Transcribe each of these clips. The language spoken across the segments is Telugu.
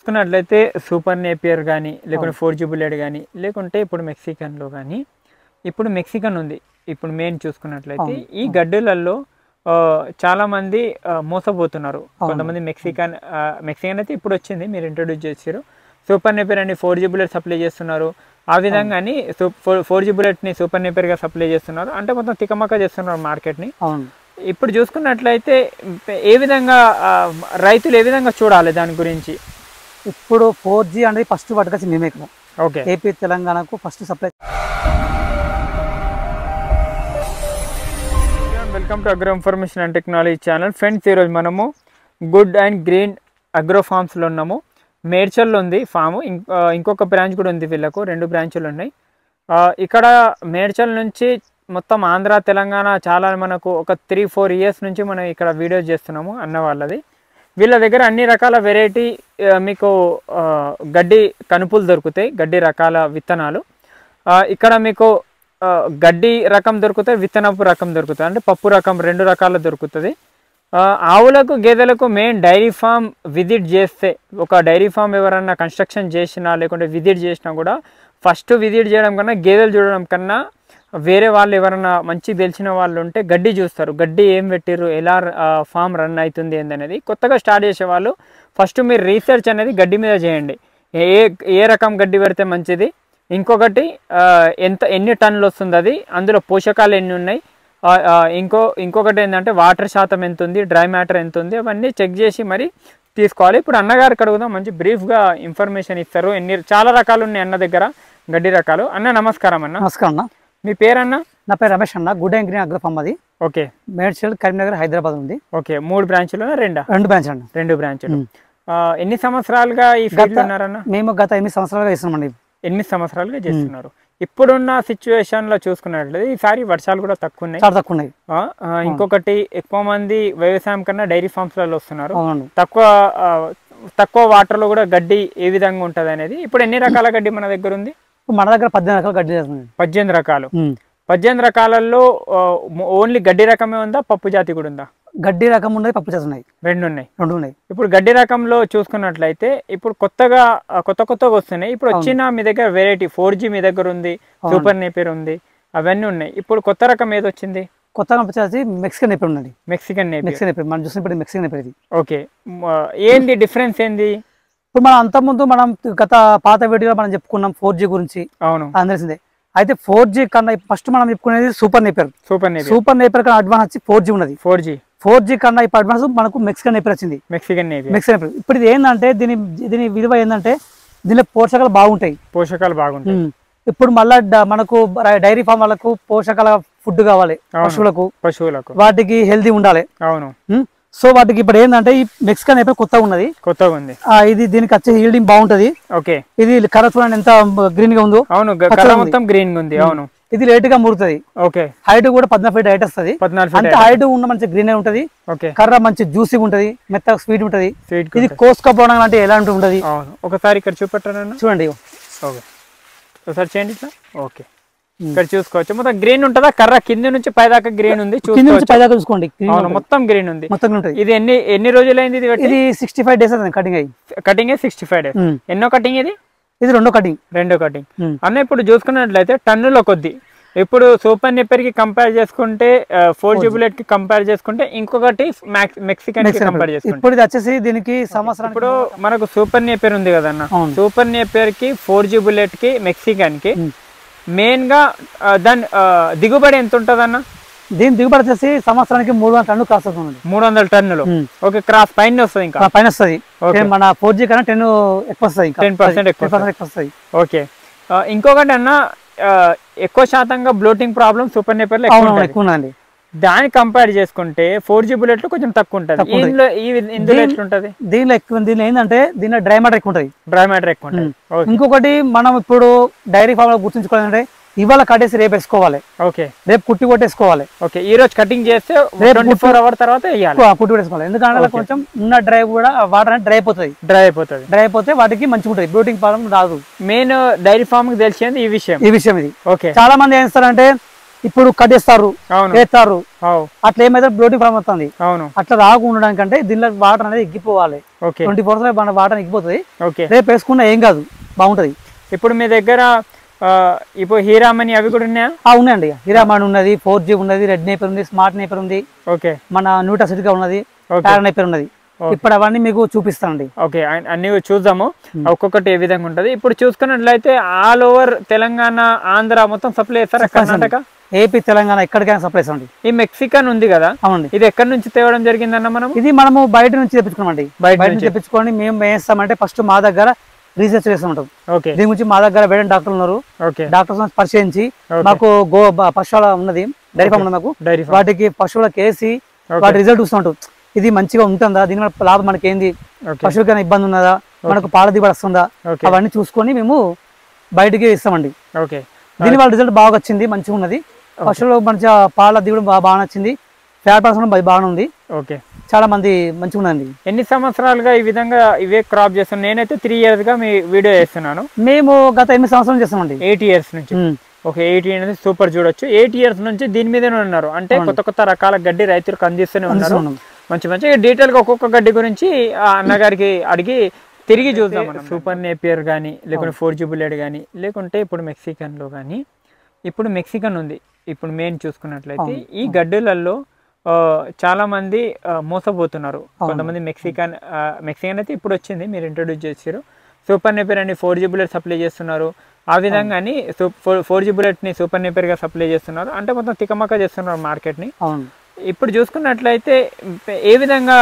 చూసుకున్నట్లయితే సూపర్ నేపియర్ కానీ లేకుంటే 4G బుల్లెట్ కానీ లేకుంటే ఇప్పుడు మెక్సికన్లో కానీ ఇప్పుడు మెక్సికన్ ఉంది. ఇప్పుడు మెయిన్ చూసుకున్నట్లయితే ఈ గడ్డలలో చాలా మంది మోసపోతున్నారు. కొంతమంది మెక్సికన్ అయితే ఇప్పుడు వచ్చింది, మీరు ఇంట్రొడ్యూస్ చేశారు. సూపర్ నేపియర్ అని 4G బుల్లెట్ సప్లై చేస్తున్నారు. ఆ విధంగా 4G బుల్లెట్ని సూపర్ నేపియర్గా సప్లై చేస్తున్నారు. అంటే మొత్తం తికమక్క చేస్తున్నారు మార్కెట్ని. ఇప్పుడు చూసుకున్నట్లయితే ఏ విధంగా రైతులు ఏ విధంగా చూడాలి దాని గురించి? ఇప్పుడు 4G అనేది ఫస్ట్ పట్టుకొచ్చి మేమే ఇక్కడ ఓకే ఏపీ తెలంగాణకు first supply. Welcome to agro information and technology channel. Friends, ఈరోజు మనము గుడ్ అండ్ గ్రీన్ అగ్రో ఫార్మ్స్లో ఉన్నాము. మేడ్చల్లో ఉంది ఫాము, ఇంకొక బ్రాంచ్ కూడా ఉంది, వీళ్ళకు 2 బ్రాంచులు ఉన్నాయి. ఇక్కడ మేడ్చల్ నుంచి మొత్తం ఆంధ్ర తెలంగాణ చాలా మనకు ఒక 3-4 ఇయర్స్ నుంచి మనం ఇక్కడ వీడియోస్ చేస్తున్నాము అన్న వాళ్ళది. వీళ్ళ దగ్గర అన్ని రకాల వెరైటీ మీకు గడ్డి కనుపులు దొరుకుతాయి, గడ్డి రకాల విత్తనాలు. ఇక్కడ మీకు గడ్డి రకం దొరుకుతాయి, విత్తనపు రకం దొరుకుతుంది, అంటే పప్పు రకం 2 రకాల దొరుకుతుంది. ఆవులకు గేదెలకు మెయిన్ డైరీ ఫామ్ విజిట్ చేస్తే, ఒక డైరీ ఫామ్ ఎవరన్నా కన్స్ట్రక్షన్ చేసినా లేకుంటే విజిట్ చేసినా కూడా ఫస్ట్ విజిట్ చేయడం కన్నా గేదెలు చూడడం కన్నా వేరే వాళ్ళు ఎవరైనా మంచి తెలిసిన వాళ్ళు ఉంటే గడ్డి చూస్తారు. గడ్డి ఏం పెట్టిర్రు, ఎలా ఫామ్ రన్ అవుతుంది ఏందనేది. కొత్తగా స్టార్ట్ చేసే వాళ్ళు ఫస్ట్ మీరు రీసెర్చ్ అనేది గడ్డి మీద చేయండి. ఏ రకం గడ్డి పెడితే మంచిది, ఇంకొకటి ఎన్ని టన్నులు వస్తుంది, అది అందులో పోషకాలు ఎన్ని ఉన్నాయి, ఇంకొకటి ఏంటంటే వాటర్ శాతం ఎంత ఉంది, డ్రై మ్యాటర్ ఎంత ఉంది, అవన్నీ చెక్ చేసి మరి తీసుకోవాలి. ఇప్పుడు అన్నగారికి అడుగుదాం, మంచి బ్రీఫ్గా ఇన్ఫర్మేషన్ ఇస్తారు. చాలా రకాలు ఉన్నాయి అన్న దగ్గర గడ్డి రకాలు. అన్న నమస్కారం. అన్న నమస్కారం అన్న. మీ పేరన్నా? నా పేరు రమేష్ అన్న. Good and green agro farm అది. ఓకే. మేడ్చల్, కరీంనగర్, హైదరాబాద్ ఉంది. ఓకే. 3 బ్రాంచ్లు? 2 బ్రాంచ్ అన్న. 2 బ్రాంచ్లు. ఎన్ని సంవత్సరాలుగా ఈ ఫీల్డ్ ఉన్నారన్న? మేము గత 8 సంవత్సరాలుగా చేస్తున్నామండి. 8 సంవత్సరాలుగా చేస్తున్నారు. ఇప్పుడున్న సిచ్యువేషన్ లో చూసుకున్నట్లయితే ఈసారి వర్షాలు కూడా తక్కువ ఉన్నాయి, చాలా తక్కువ ఉన్నాయి. ఇంకొకటి ఎక్కువ మంది వ్యవసాయం కన్నా డైరీ ఫార్మ్స్ లలో వస్తున్నారు. తక్కువ వాటర్ లో కూడా గడ్డి ఏ విధంగా ఉంటది అనేది. ఇప్పుడు ఎన్ని రకాల గడ్డి మన దగ్గర ఉంది? మన దగ్గర 18 రకాల గడ్డి చేస్తుంది. 18 రకాలు. 18 రకాలలో ఓన్లీ గడ్డి రకమే ఉందా, పప్పు జాతి కూడా ఉందా? గడ్డి రకం ఉన్నాయి, పప్పు జాతి ఉన్నాయి, 2 ఉన్నాయి. ఇప్పుడు గడ్డి రకంలో చూసుకున్నట్లయితే ఇప్పుడు కొత్తగా వస్తున్నాయి. ఇప్పుడు వచ్చిన మీ దగ్గర వెరైటీ 4G మీ దగ్గర ఉంది, సూపర్ నేపియర్ ఉంది, అవన్నీ ఉన్నాయి. ఇప్పుడు కొత్త రకం ఏది వచ్చింది? కొత్త రకం వచ్చేసి మెక్సికన్ నేపియర్ ఉన్నది. మెక్సికన్ నేపియర్ మనం చూసినప్పుడు మెక్సికన్ నేపియర్ ఇది. ఓకే. ఏంది డిఫరెన్స్ ఏంది? ఇప్పుడు మనం అంతకుముందు మనం గత పాత వీడియోలో మనం చెప్పుకున్నాం 4G గురించి. అవును, అందరిసిందే. అయితే 4G కన్నా ఫస్ట్ మనం చెప్పుకునేది సూపర్ నేపియర్ కన్నా అడ్వాన్స్ వచ్చి 4G ఉన్నది. 4G కన్నా ఇప్పుడు అడ్వాన్స్ మనకు మెక్సికన్ నేపియర్ వచ్చింది. మెక్సికన్ నేపియర్ ఇప్పుడు ఇది ఏంటంటే దీని విలువ ఏంటంటే దీనిలో పోషకాలు బాగుంటాయి. ఇప్పుడు మళ్ళా మనకు డైరీ ఫామ్ వాళ్ళకు పోషకాల ఫుడ్ కావాలి, పశువులకు వాటికి హెల్తీ ఉండాలి. అవును. సో వాటికి ఇప్పుడు ఏంటంటే ఈ మెక్సికన్ నేపియర్ కొత్తగా ఉంది. ఇది దీనికి వచ్చే హీల్డింగ్ బాగుంటది. ఓకే. ఇది కలర్ చూడండి ఎంత గ్రీన్ గా ఉందో. అవును, కలర్ మొత్తం గ్రీన్ గా ఉంది. అవును. ఇది లేట్ గా ముడుతుంది. ఓకే. హైట్ కూడా 14 ఫీట్ హైట్ వస్తుంది. అంత హైట్ ఉన్న మంచి గ్రీన్ ఉంటది. కర్ర మంచి జ్యూసీగా ఉంటది, మెత్తగా స్వీట్ ఉంటది. ఇది కోసుకపోవడం అంటే ఎలాంటి ఉంటది ఒకసారి ఇక్కడ చూపెట్టారన్న, చూడండి. ఒకసారి చేయండి ఇట్లా. ఓకే, ఇక్కడ చూసుకోవచ్చు. మొత్తం గ్రీన్ ఉంటుందా? కర్ర కింద నుంచి పైదాకా గ్రీన్ ఉంది, చూసుకోండి. మొత్తం గ్రీన్ ఉంది. ఇది ఎన్ని రోజులైంది? ఇది 65 డేస్ కటింగ్ 65 డేస్. ఎన్నో కటింగ్ ఇది? ఇది రెండో కటింగ్. అన్న ఇప్పుడు చూసుకున్నట్లయితే టన్నుల కొద్ది, ఇప్పుడు సూపర్ నేపియర్ కి కంపేర్ చేసుకుంటే 4G బుల్లెట్ కి కంపేర్ చేసుకుంటే ఇంకొకటి మెక్సికన్ కి కంపేర్ చేసుకుంటే ఇప్పుడు ఇది వచ్చేసి దీనికి సంవత్సరం. ఇప్పుడు మనకు సూపర్ నేపియర్ ఉంది కదన్న, సూపర్ నేపియర్ కి 4G బుల్లెట్ కి మెక్సికన్ కి మెయిన్ గా దాని దిగుబడి ఎంత ఉంటది అన్న? దీని దిగుబడి వచ్చేసి సంవత్సరానికి 300 టన్నులు క్రాస్ అవుతుంది. 300 టన్నులు. ఓకే. క్రాస్ పైన వస్తుంది, ఇంకా పైన వస్తుంది. మన 4G కన్నా 10 ఎక్కువ వస్తుంది, 10% ఎక్కువ వస్తుంది. ఓకే. ఇంకొకటి అన్న, ఎక్కువ శాతంగా బ్లోటింగ్ ప్రాబ్లం సూపర్ నేపియర్ లో ఎక్కువ ఉందండి. దాన్ని కంపేర్ చేసుకుంటే 4G బుల్లెట్ లో కొంచెం తక్కువ ఉంటది. ఇందులో ఎట్లుంటది? దీనిలో ఏంటంటే దీనిలో డ్రై మ్యాటర్ ఎక్కువ ఉంటది. ఇంకొకటి మనం ఇప్పుడు డైరీ ఫామ్ లో గుర్తుంచుకోవాలంటే ఇవాళ కట్టేసి రేపు వేసుకోవాలి. ఓకే. రేపు కుట్టి కొట్టేసుకోవాలి. ఓకే. ఈ రోజు కటింగ్ చేస్తే 24 hours తర్వాత కుట్టి కొట్టేసుకోవాలి. ఎందుకంటే కొంచెం ఉన్న డ్రై కూడా వాటర్ అనేది డ్రై అయిపోతే వాటికి మంచిగా ఉంటుంది, బ్లోటింగ్ ప్రాబ్లం రాదు. మెయిన్ డైరీ ఫామ్ కి తెలిసేది ఈ విషయం. ఇది. ఓకే. చాలా మంది ఏం చేస్తారంటే ఇప్పుడు కట్టేస్తారు వేస్తారు, అట్లా ఏమైతే బ్లోటింగ్ ప్రాబ్లం వస్తుంది. అట్లా రాకుండా ఉండడానికంటే దీనిలో వాటర్ అనేది ఎగ్గిపోవాలి. 24 మన వాటర్ ఎగ్గిపోతుంది. రేపు వేసుకున్నా ఏం కాదు, బాగుంటది. ఇప్పుడు మీ దగ్గర ఇప్పుడు హీరామణి అవి కూడా ఉన్నాయా? ఉన్నాయండి. హీరామణి ఉన్నది, 4G ఉన్నది, రెడ్ నేపర్ ఉంది, స్మార్ట్ నేపర్ ఉంది, మన న్యూటాసిటీగా ఉన్నది, ప్యారా నేపర్ ఉన్నది. ఇప్పుడు అవన్నీ మీకు చూపిస్తానండి. ఓకే, అన్ని చూద్దాము ఒక్కొక్కటి ఏ విధంగా ఉంటది. ఇప్పుడు చూసుకున్నట్లయితే ఆల్ ఓవర్ తెలంగాణ, ఆంధ్ర మొత్తం సప్లై చేస్తారా? కర్ణాటక, ఏపీ, తెలంగాణ ఎక్కడికైనా సప్లై చేస్తామండి. ఈ మెక్సికన్ ఉంది కదా, అవునండి, ఇది ఎక్కడి నుంచి తేవడం జరిగిందన్న? మనము బయట నుంచి తెప్పించుకున్నామండి. బయట నుంచి తెప్పించుకొని మేము వేస్తామంటే ఫస్ట్ మా దగ్గర రీసెర్చ్ చేస్తుంటాం. దీని గురించి మా దగ్గర వేరే డాక్టర్లు ఉన్నారు. డాక్టర్స్ పరిశీలించి మాకు పశువుల ఉన్నది, డైరీ ఫామ్ ఉన్నది మాకు, వాటికి పశువులకు వేసి వాటి రిజల్ట్ చూస్తుంటాం. ఇది మంచిగా ఉంటుందా, దీని వల్ల లాభం మనకి ఏంది, పశువులకైనా ఇబ్బంది ఉన్నదా, మనకు పాల దిగుబడి వస్తుందా, అవన్నీ చూసుకొని మేము బయటికి ఇస్తామండి. దీని వల్ల రిజల్ట్ బాగా వచ్చింది, మంచిగా ఉన్నది. పశువులు మంచిగా పాల దిగుబడి బాగా నచ్చింది, ఫ్యాట్ పర్సెంట్ బాగా ఉంది. చాలా మంది మంచిగా ఉన్నది. ఎన్ని సంవత్సరాలుగా ఈ విధంగా ఇవే క్రాప్ చేస్తున్నాను? నేనైతే 3 years గా మీ వీడియో చేస్తున్నాను. మేము గత 8 సంవత్సరాలు చేస్తామండి. 8 years నుంచి. Okay, 8 years super. చూడొచ్చు 8 years నుంచి దీని మీదనే ఉన్నారు. అంటే కొత్త రకాల గడ్డి రైతులకు అందిస్తూనే ఉన్నారు. మంచిగా డీటెయిల్ గా ఒక్కొక్క గడ్డి గురించి అన్నగారికి అడిగి తిరిగి చూద్దాం. సూపర్ నేపియర్ కానీ, లేకుంటే 4G బుల్లెట్ కానీ, లేకుంటే ఇప్పుడు మెక్సికన్ లో కానీ, ఇప్పుడు మెక్సికన్ ఉంది. ఇప్పుడు మెయిన్ చూసుకున్నట్లయితే ఈ గడ్డలలో చాలా మంది మోసపోతున్నారు. కొంతమంది మెక్సికన్ అయితే ఇప్పుడు వచ్చింది, మీరు ఇంట్రొడ్యూస్ చేసారు. సూపర్ నేపియర్ అని 4G బుల్లెట్ సప్లై చేస్తున్నారు. ఆ విధంగా 4G బుల్లెట్ ని సూపర్ నేపియర్ గా సప్లై చేస్తున్నారు. అంటే మొత్తం తికమక చేస్తున్నారు మార్కెట్ ని. ఇప్పుడు చూసుకున్నట్లయితే ఏ విధంగా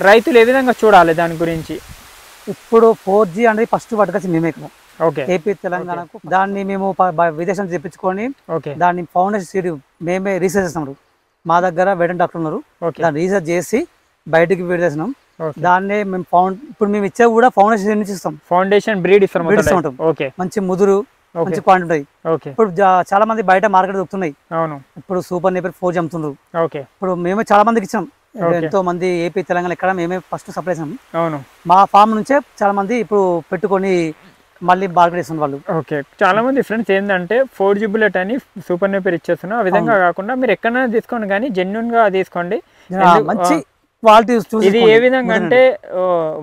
రైతులు ఏ విధంగా చూడాలి దాని గురించి? ఇప్పుడు 4G అనేది ఫస్ట్ పట్టుకొచ్చి మేమే ఇక్కడ ఏపీ, తెలంగాణకు. దాన్ని మేము విదేశం తెప్పించుకొని దాన్ని ఫౌండేషన్ సీడ్ మేమే రీసెర్చ్ చేస్తున్నాం. మా దగ్గర వెటర్నరీ డాక్టర్ ఉన్నారు, దాన్ని రీసెర్చ్ చేసి బయటికి విడేసినాం. దాన్నే మేము ఇప్పుడు మేము ఇచ్చే కూడా ఫౌండేషన్ నుంచి ఇస్తాం. ఫౌండేషన్ బ్రీడ్ ఇస్తాం. మంచి ముదురు, మంచి క్వాలిటీ ఉంటాయి. ఇప్పుడు చాలా మంది బయట మార్కెట్ దొరుకుతున్నాయి. ఇప్పుడు సూపర్ నేపియర్ 4G అమ్ముతున్నారు. ఇప్పుడు మేమే చాలా మందికి ఇచ్చాం. ఎంతో మంది ఏపీ, తెలంగాణ ఇక్కడ మేమే ఫస్ట్ సప్లై చేసాం. మా ఫామ్ నుంచే చాలా మంది ఇప్పుడు పెట్టుకొని మళ్ళీ మార్కెట్ ఇస్తున్నారు వాళ్ళు. ఓకే, చాలా మంది ఫ్రెండ్స్ ఏంటంటే 4G బుల్లెట్ అని సూపర్ నేపియర్ ఇచ్చేస్తున్నారు. ఆ విధంగా కాకుండా మీరు ఎక్కడైనా తీసుకోండి, కానీ జెన్యున్ గా తీసుకోండి. మంచి క్వాలిటీ. ఇది ఏ విధంగా అంటే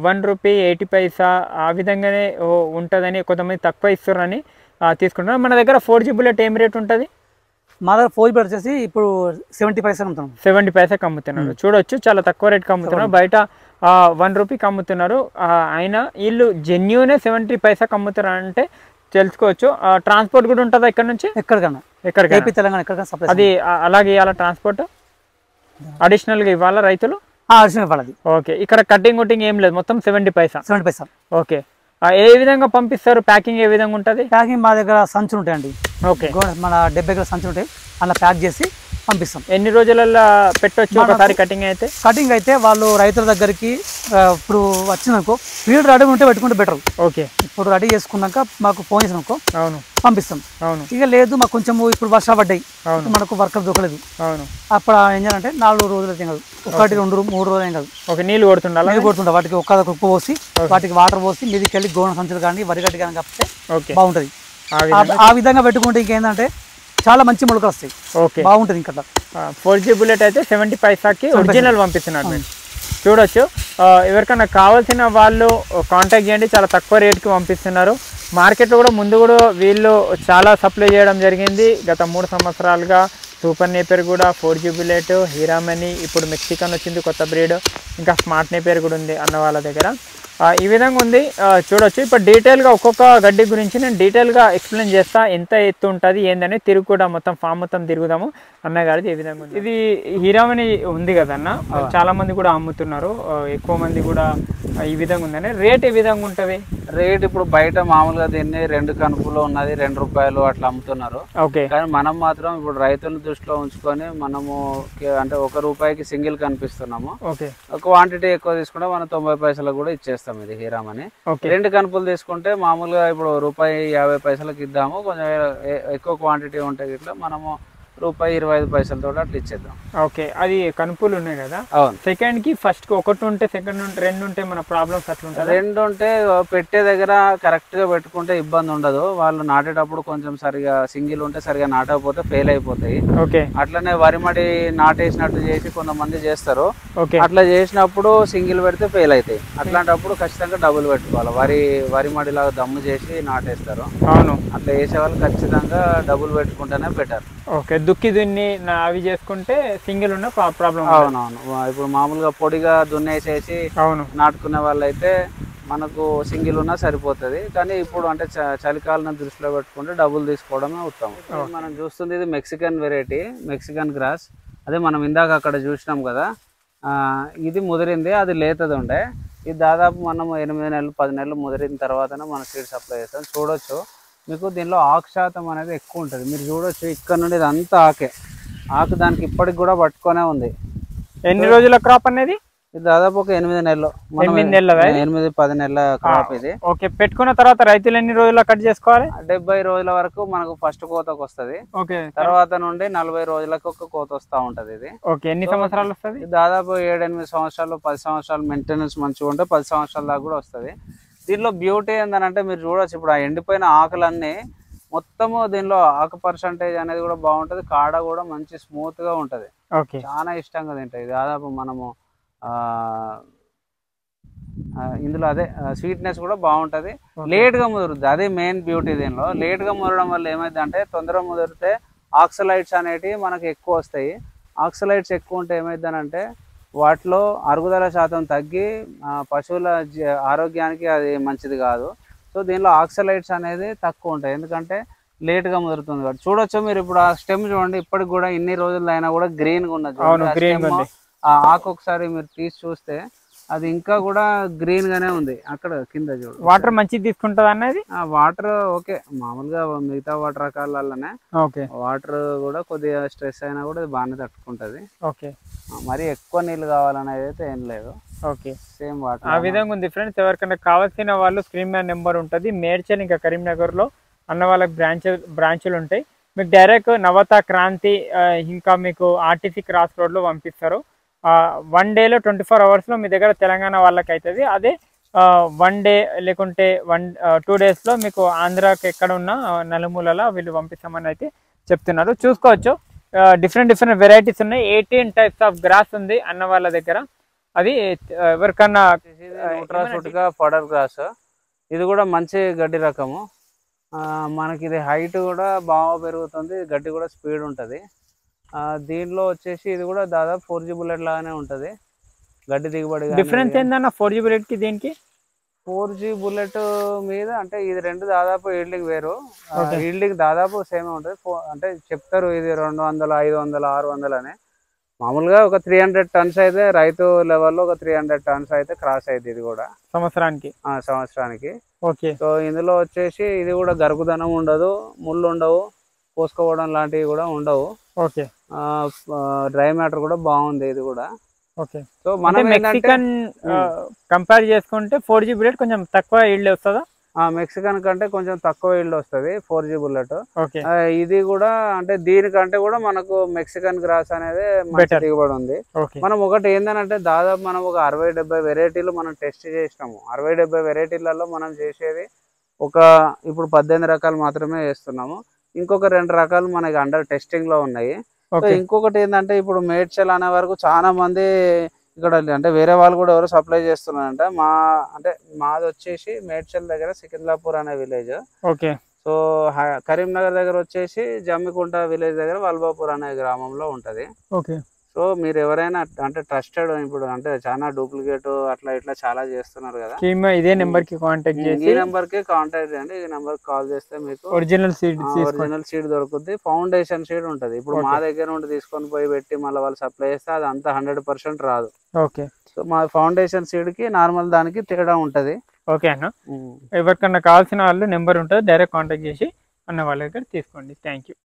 ₹1.80 ఆ విధంగానే ఉంటదని, కొంతమంది తక్కువ ఇస్తారని తీసుకుంటున్నారు. మన దగ్గర 4G బుల్లెట్ ఏం రేట్ ఉంటుంది? మా దగ్గర 4G బుల్లెట్ వచ్చేసి ఇప్పుడు 70 పైసా అమ్ముతున్నాం. 70 పైసాకి అమ్ముతున్నారు. చూడొచ్చు, చాలా తక్కువ రేట్కి అమ్ముతున్నారు. బయట ₹1 అమ్ముతున్నారు. అయినా వీళ్ళు జెన్యూనే 70 పైసాకి అమ్ముతారు అంటే తెలుసుకోవచ్చు. ట్రాన్స్పోర్ట్ కూడా ఉంటుందా ఇక్కడ నుంచి? ఎక్కడికైనా ఏపీ, తెలంగాణ ఎక్కడికైనా అది అలాగే ఇవ్వాలా? ట్రాన్స్పోర్ట్ అడిషనల్ గా ఇవ్వాలా రైతులు? ఓకే, ఇక్కడ కటింగ్ ఏం లేదు, మొత్తం 70 పైసా. ఓకే, ఏ విధంగా పంపిస్తారు? ప్యాకింగ్ ఏ విధంగా ఉంటుంది? ప్యాకింగ్ మా దగ్గర సంచులు ఉంటాయండి. ఓకే, మన 70 కిలో సంచులు ఉంటాయి, అలా ప్యాక్ చేసి పంపిస్తాం. ఎన్ని రోజులలో పెట్టొచ్చు ఒకసారి కటింగ్ అయితే? కటింగ్ అయితే వాళ్ళు రైతుల దగ్గరికి ఇప్పుడు వచ్చిందనుకో, ఫీల్డ్ రెడీ ఉంటే పెట్టుకుంటే బెటర్. ఓకే, ఇప్పుడు రెడీ చేసుకున్నాక మాకు ఫోన్ చేసినాకో పంపిస్తాం. ఇక లేదు మాకు కొంచెం ఇప్పుడు వర్షాలు పడ్డాయి, మనకు వర్కర్ దొరకలేదు, అప్పుడు ఏం చేయాలంటే 4 రోజులు ఏం కాదు, 1, 2, 3 రోజులు ఏం కాదు, నీళ్ళు కొడుతుండాలి. వాటికి ఒక్క ఉప్పు పోసి, వాటికి వాటర్ పోసి, మీదికి వెళ్ళి గోన సంచులు కానీ వరిగడ్డి కానీ కప్పితే బాగుంటది. ఆ విధంగా పెట్టుకుంటే ఇంకేంటంటే చాలా మంచి మొలకలు వస్తాయి. ఓకే, బాగుంటుంది. ఇంకా 4G బుల్లెట్ అయితే 70 పైసాకి ఒరిజినల్ పంపిస్తున్నారు. మీరు చూడొచ్చు. ఎవరికైనా కావాల్సిన వాళ్ళు కాంటాక్ట్ చేయండి, చాలా తక్కువ రేట్కి పంపిస్తున్నారు. మార్కెట్లో కూడా ముందు కూడా వీళ్ళు చాలా సప్లై చేయడం జరిగింది. గత 3 సంవత్సరాలుగా సూపర్ నేపియర్ కూడా, 4G బుల్లెట్, హీరామణి, ఇప్పుడు మెక్సికన్ వచ్చింది కొత్త బ్రీడ్, ఇంకా స్మార్ట్ నేపియర్ కూడా ఉంది అన్న వాళ్ళ దగ్గర. ఈ విధంగా ఉంది, చూడొచ్చు. ఇప్పుడు డీటెయిల్గా ఒక్కొక్క గడ్డి గురించి నేను డీటెయిల్గా ఎక్స్ప్లెయిన్ చేస్తా, ఎంత ఎత్తు ఉంటుంది ఏందని. తిరుగు కూడా మొత్తం ఫామ్ మొత్తం తిరుగుదాము అన్నగారిది. ఏ విధంగా ఉంది ఇది? హీరామణి ఉంది కదన్న, చాలా మంది కూడా అమ్ముతున్నారు, ఎక్కువ మంది కూడా ఈ విధంగా ఉందని. రేట్ ఏ విధంగా ఉంటుంది? రేట్ ఇప్పుడు బయట మామూలుగా దీన్ని 2 కనుపులో ఉన్నది ₹2 అట్లా అమ్ముతున్నారు. ఓకే, కానీ మనం మాత్రం ఇప్పుడు రైతుల దృష్టిలో ఉంచుకొని మనము అంటే ₹1కి సింగిల్ కనిపిస్తున్నాము. ఓకే, క్వాంటిటీ ఎక్కువ తీసుకుంటే మనం 90 పైసలకు కూడా ఇచ్చేస్తాం. ఇది హీరామణి 2 కనుపులు తీసుకుంటే మామూలుగా ఇప్పుడు ₹1.50 ఇద్దాము. కొంచెం ఎక్కువ క్వాంటిటీ ఉంటే ఇట్లా మనము ₹1.25 అట్లా ఇచ్చేద్దాం. ఓకే, అది కనుపులు ఉన్నాయి కదా. అవును. సెకండ్ కి ఫస్ట్ కి ఒకటి ఉంటే సెకండ్ ఉంటే రెండు ఉంటే మన ప్రాబ్లమ్స్ అట్లా ఉంటాయి. రెండు ఉంటే పెట్టే దగ్గర కరెక్ట్ గా పెట్టుకుంటే ఇబ్బంది ఉండదు. వాళ్ళు నాటేటప్పుడు కొంచెం సరిగా సింగిల్ ఉంటే సరిగా నాటకపోతే ఫెయిల్ అయిపోతాయి. ఓకే. అట్లనే వరిమడి నాటేసినట్టు చేసి కొంతమంది చేస్తారు. ఓకే. అట్లా చేసినప్పుడు సింగిల్ పెడితే ఫెయిల్ అవుతాయి. అట్లాంటప్పుడు ఖచ్చితంగా డబుల్ పెట్టుకోవాలి. వరిమడి లాగా దమ్ము చేసి నాటేస్తారు. అవును, అట్లా చేసే వాళ్ళు ఖచ్చితంగా డబుల్ పెట్టుకుంటేనే బెటర్. ఓకే, దుక్కి దున్ని అవి చేసుకుంటే సింగిల్ ఉన్న ప్రాబ్లం. అవునవును. ఇప్పుడు మామూలుగా పొడిగా దున్నేసేసి అవును నాటుకునే వాళ్ళైతే మనకు సింగిల్ ఉన్నా సరిపోతుంది. కానీ ఇప్పుడు అంటే చలికాలం దృష్టిలో పెట్టుకుంటే డబుల్ తీసుకోవడమే ఉత్తమం. మనం చూస్తుంది ఇది మెక్సికన్ వెరైటీ, మెక్సికన్ గ్రాస్. అదే మనం ఇందాక అక్కడ చూసినాం కదా, ఇది ముదిరింది, అది లేతది ఉండే. ఇది దాదాపు మనం 8 నెలలు 10 నెలలు ముదిరిన తర్వాతనే మనం సీడ్ సప్లై చేస్తాం. చూడొచ్చు మీకు దీనిలో ఆకు శాతం అనేది ఎక్కువ ఉంటుంది. మీరు చూడొచ్చు ఇక్కడ నుండి ఇదంతా ఆకు దానికి ఇప్పటికి కూడా పట్టుకొనే ఉంది. ఎన్ని రోజుల క్రాప్ అనేది? ఇది దాదాపు ఒక 8 నెలలు, 8-10 నెలల క్రాప్ ఇది. ఓకే, పెట్టుకున్న తర్వాత రైతులు ఎన్ని రోజుల్లో కట్ చేసుకోవాలి? 70 రోజుల వరకు మనకు ఫస్ట్ కోతకు వస్తుంది. ఓకే, తర్వాత నుండి 40 రోజులకు ఒక కోత వస్తూ ఉంటది ఇది. ఓకే, ఎన్ని సంవత్సరాలు వస్తుంది? దాదాపు 7-8 సంవత్సరాలు, 10 సంవత్సరాలు మెయింటెనెన్స్ మంచిగా ఉంటే 10 సంవత్సరాల దాకా కూడా వస్తుంది. దీనిలో బ్యూటీ ఏంటంటే మీరు చూడొచ్చు, ఇప్పుడు ఆ ఎండిపోయిన ఆకులన్నీ మొత్తము దీనిలో ఆకు పర్సంటేజ్ అనేది కూడా బాగుంటది. కాడ కూడా మంచి స్మూత్ గా ఉంటది. ఓకే, చాలా ఇష్టంగా తింటాయి. దాదాపు మనము ఇందులో అదే స్వీట్నెస్ కూడా బాగుంటది. లేట్ గా ముదురుద్ది, అదే మెయిన్ బ్యూటీ. దీనిలో లేట్ గా ముదరడం వల్ల ఏమైంది అంటే, తొందరగా ముదిరితే ఆక్సలైట్స్ అనేటివి మనకి ఎక్కువ వస్తాయి. ఆక్సలైట్స్ ఎక్కువ ఉంటే ఏమైంది అంటే వాటిలో అరుగుదల శాతం తగ్గి పశువుల ఆరోగ్యానికి అది మంచిది కాదు. సో దీనిలో ఆక్సలైట్స్ అనేది తక్కువ ఉంటాయి, ఎందుకంటే లేట్గా ముదురుతుంది కాబట్టి. చూడొచ్చు మీరు ఇప్పుడు ఆ స్టెమ్ చూడండి, ఇప్పటికి కూడా ఇన్ని రోజులు అయినా కూడా గ్రీన్గా ఉన్నది. ఆ ఆకు ఒకసారి మీరు తీసి చూస్తే అది ఇంకా కూడా గ్రీన్ గానే ఉంది. అక్కడ కింద చూడు, వాటర్ మంచిది తీసుకుంటది అన్నది. వాటర్ ఓకే, మామూలుగా మిగతా వాటర్ రకాలనే వాటర్ కూడా కొద్దిగా స్ట్రెస్ అయినా కూడా బాగానే తట్టుకుంటది. ఓకే, మరి ఎక్కువ నీళ్ళు కావాలనేది అయితే ఏం లేదు. ఓకే, సేమ్ వాటర్ ఆ విధంగా ఉంది ఫ్రెండ్స్. ఎవరికైనా కావాల్సిన వాళ్ళు స్క్రీన్ మీద నెంబర్ ఉంటుంది. మేడ్చల్ ఇంకా కరీంనగర్ లో అన్న వాళ్ళకి బ్రాంచులు ఉంటాయి. మీకు డైరెక్ట్ నవత క్రాంతి ఇంకా మీకు ఆర్టీసీ క్రాస్ రోడ్ లో పంపిస్తారు. 1 డేలో 24 hours లో మీ దగ్గర తెలంగాణ వాళ్ళకి అవుతుంది. అదే 1 డే లేకుంటే 2 days లో మీకు ఆంధ్రాకి ఎక్కడ ఉన్నా నలుమూలలా వీళ్ళు పంపిస్తామని అయితే చెప్తున్నారు. చూసుకోవచ్చు, డిఫరెంట్ వెరైటీస్ ఉన్నాయి. 18 types ఆఫ్ గ్రాస్ ఉంది అన్న వాళ్ళ దగ్గర. అది ఎవరికన్నా ఫడర్ గ్రాస్, ఇది కూడా మంచి గడ్డి రకము. మనకి ఇది హైట్ కూడా బాగా పెరుగుతుంది, గడ్డి కూడా స్పీడ్ ఉంటుంది. దీనిలో వచ్చేసి ఇది కూడా దాదాపు 4G బుల్లెట్ లాగానే ఉంటుంది గడ్డి దిగుబడి. డిఫరెన్స్ ఏంటన్నా 4G బుల్లెట్ కి దీనికి? 4G బుల్లెట్ మీద అంటే ఇది రెండు దాదాపు ఈల్డింగ్ వేరు, ఈల్డింగ్ దాదాపు సేమే ఉంటుంది. అంటే చెప్తారు ఇది 200, 500, 600 అని. మామూలుగా ఒక 300 tons అయితే రైతు లెవెల్లో ఒక 300 tons అయితే క్రాస్ అయింది ఇది కూడా సంవత్సరానికి. ఓకే, సో ఇందులో వచ్చేసి ఇది కూడా గరుకుదనం ఉండదు, ముళ్ళు ఉండవు, కోసుకోవడం లాంటివి కూడా ఉండవు. ఓకే, డ్రై మ్యాటర్ కూడా బాగుంది ఇది కూడా. ఓకే, సో మనం మెక్సికన్ కంపేర్ చేసుకుంటే 4G బుల్లెట్ కొంచెం తక్కువ ఈల్డ్ వస్తుందా? మెక్సికన్ కంటే కొంచెం తక్కువ ఈల్డ్ వస్తుంది 4G బుల్లెట్. ఇది కూడా అంటే దీనికంటే కూడా మనకు మెక్సికన్ గ్రాస్ అనేది మంచి దిగుబడి ఉంది. మనం ఒకటి ఏంటంటే దాదాపు మనం ఒక 60-70 వెరైటీలు మనం టెస్ట్ చేసినాము. 60-70 వెరైటీలలో మనం చేసేది ఇప్పుడు 18 రకాలు మాత్రమే చేస్తున్నాము. ఇంకొక 2 రకాలు మనకి అండర్ టెస్టింగ్ లో ఉన్నాయి. ఇంకొకటి ఏంటంటే ఇప్పుడు మేడ్చల్ అనే వరకు చాలా మంది ఇక్కడ అంటే వేరే వాళ్ళు కూడా ఎవరు సప్లై చేస్తున్నారంట. మాది వచ్చేసి మేడ్చల్ దగ్గర సికింద్రాపూర్ అనే విలేజ్. ఓకే, సో కరీంనగర్ దగ్గర వచ్చేసి జమ్మికుంట విలేజ్ దగ్గర వల్బాపూర్ అనే గ్రామంలో ఉంటది. ఓకే, సో మీరు ఎవరైనా అంటే ట్రస్టెడ్, ఇప్పుడు అంటే చాలా డూప్లికేట్ అట్లా ఇట్లా చాలా చేస్తున్నారు కదా, ఇదే నెంబర్ కి కాంటాక్ట్ చేసి ఈ నెంబర్ కి కాంటాక్ట్ చేయండి. ఈ నెంబర్ కాల్ చేస్తే మీకు ఒరిజినల్ సీడ్ దొరుకుతుంది. ఫౌండేషన్ సీడ్ ఉంటది. ఇప్పుడు మా దగ్గర నుండి తీసుకొని పోయి పెట్టి మళ్ళీ వాళ్ళు సప్లై చేస్తే అది అంతా 100% రాదు. ఓకే, సో మా ఫౌండేషన్ సీడ్ కి నార్మల్ దానికి తేడా ఉంటది. ఓకే అన్న, ఎవరికన్నా కావాల్సిన వాళ్ళు నెంబర్ ఉంటుంది, డైరెక్ట్ కాంటాక్ట్ చేసి అన్న వాళ్ళ దగ్గర తీసుకోండి. Thank you.